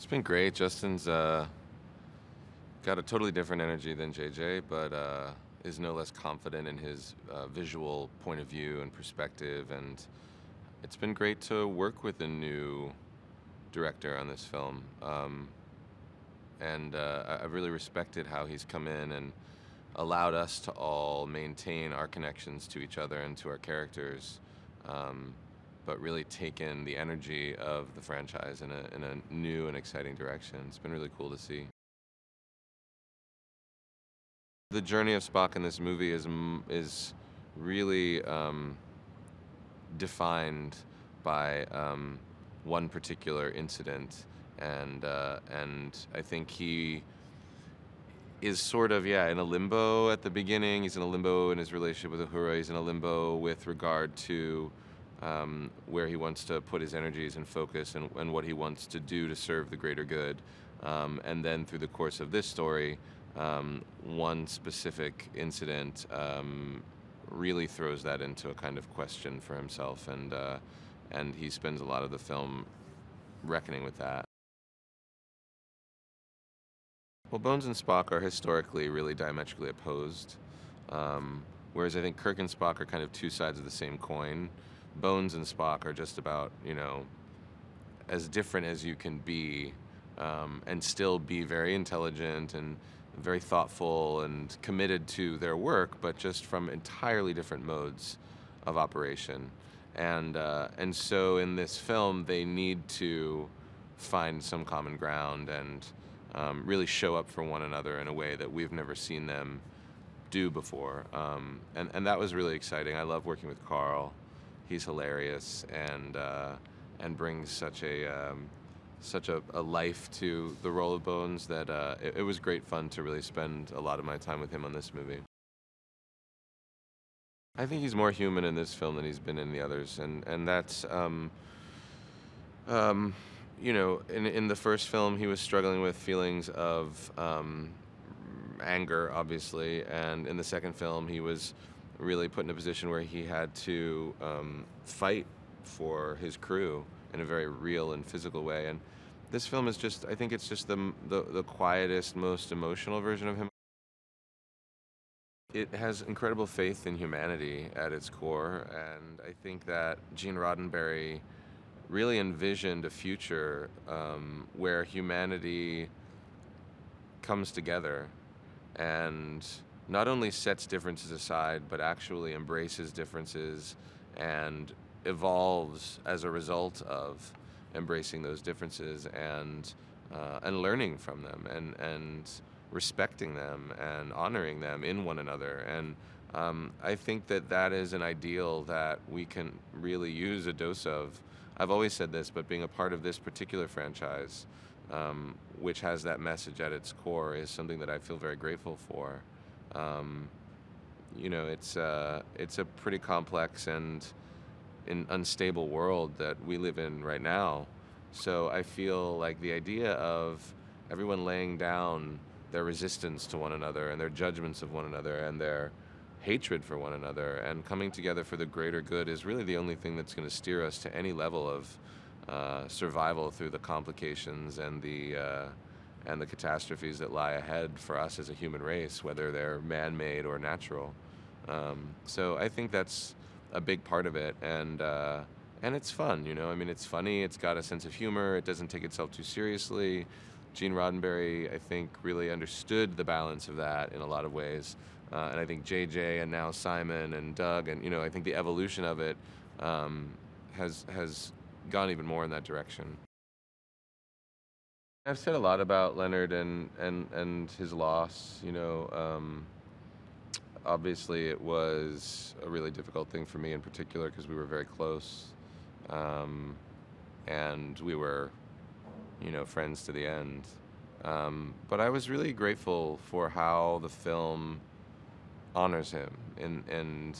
It's been great. Justin's got a totally different energy than JJ, but is no less confident in his visual point of view and perspective. And it's been great to work with a new director on this film. I've really respected how he's come in and allowed us to all maintain our connections to each other and to our characters. But really taken the energy of the franchise in a new and exciting direction. It's been really cool to see. The journey of Spock in this movie is really defined by one particular incident, and I think he is sort of, yeah, in a limbo at the beginning. He's in a limbo in his relationship with Uhura. He's in a limbo with regard to where he wants to put his energies and focus, and what he wants to do to serve the greater good. And then through the course of this story, one specific incident really throws that into a kind of question for himself, and he spends a lot of the film reckoning with that. Well, Bones and Spock are historically really diametrically opposed, whereas I think Kirk and Spock are kind of two sides of the same coin. Bones and Spock are just about, as different as you can be, and still be very intelligent and very thoughtful and committed to their work, but just from entirely different modes of operation. And so in this film, they need to find some common ground and really show up for one another in a way that we've never seen them do before. And that was really exciting. I love working with Carl. He's hilarious and brings such a life to the role of Bones that it was great fun to really spend a lot of my time with him on this movie. I think he's more human in this film than he's been in the others, and that's in the first film he was struggling with feelings of anger, obviously, and in the second film he was really put in a position where he had to fight for his crew in a very real and physical way. And this film is just, I think it's just the quietest, most emotional version of him. It has incredible faith in humanity at its core, and I think that Gene Roddenberry really envisioned a future where humanity comes together and not only sets differences aside, but actually embraces differences and evolves as a result of embracing those differences and learning from them and respecting them and honoring them in one another. And I think that that is an ideal that we can really use a dose of. I've always said this, but being a part of this particular franchise, which has that message at its core, is something that I feel very grateful for. It's a pretty complex and unstable world that we live in right now. So I feel like the idea of everyone laying down their resistance to one another and their judgments of one another and their hatred for one another and coming together for the greater good is really the only thing that's going to steer us to any level of survival through the complications and the catastrophes that lie ahead for us as a human race, whether they're man-made or natural. So I think that's a big part of it, and it's fun. I mean, it's funny. It's got a sense of humor. It doesn't take itself too seriously. Gene Roddenberry, I think, really understood the balance of that in a lot of ways, and I think JJ and now Simon and Doug, and I think the evolution of it has gone even more in that direction. I've said a lot about Leonard and his loss. Obviously it was a really difficult thing for me in particular because we were very close, and we were, friends to the end. But I was really grateful for how the film honors him, and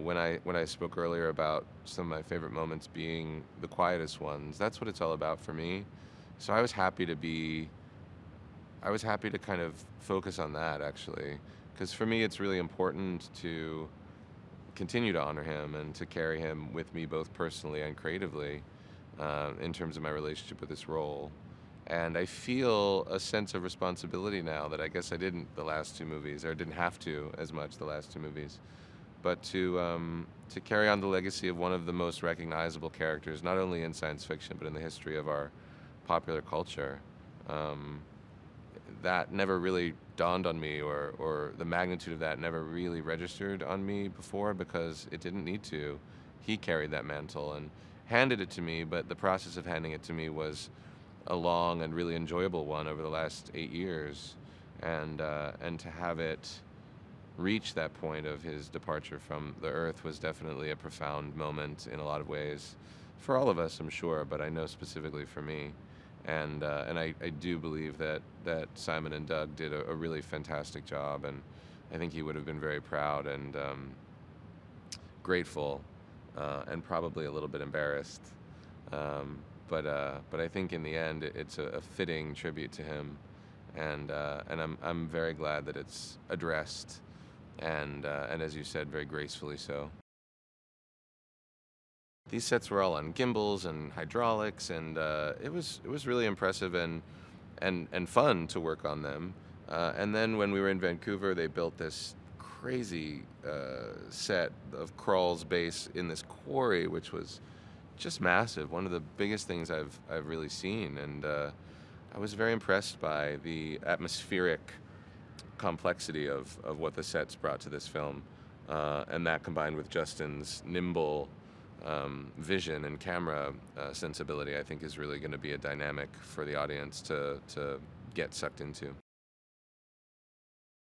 when I spoke earlier about some of my favorite moments being the quietest ones, that's what it's all about for me. So I was happy to kind of focus on that, actually, because for me it's really important to continue to honor him and to carry him with me both personally and creatively in terms of my relationship with this role. And I feel a sense of responsibility now that I guess I didn't the last two movies, or didn't have to as much the last two movies, but to carry on the legacy of one of the most recognizable characters, not only in science fiction but in the history of our popular culture. Um, that never really dawned on me, or the magnitude of that never really registered on me before because it didn't need to. He carried that mantle and handed it to me, but the process of handing it to me was a long and really enjoyable one over the last 8 years, and to have it reach that point of his departure from the earth was definitely a profound moment in a lot of ways, for all of us, I'm sure, but I know specifically for me. And I do believe that Simon and Doug did a really fantastic job, and I think he would have been very proud and grateful, and probably a little bit embarrassed. But I think in the end, it's a fitting tribute to him, and I'm very glad that it's addressed, and as you said, very gracefully so. These sets were all on gimbals and hydraulics, and it was really impressive and fun to work on them. And then when we were in Vancouver, they built this crazy set of Krull's base in this quarry, which was just massive. One of the biggest things I've really seen, and I was very impressed by the atmospheric complexity of what the sets brought to this film, and that combined with Justin's nimble vision and camera sensibility, I think is really going to be a dynamic for the audience to get sucked into.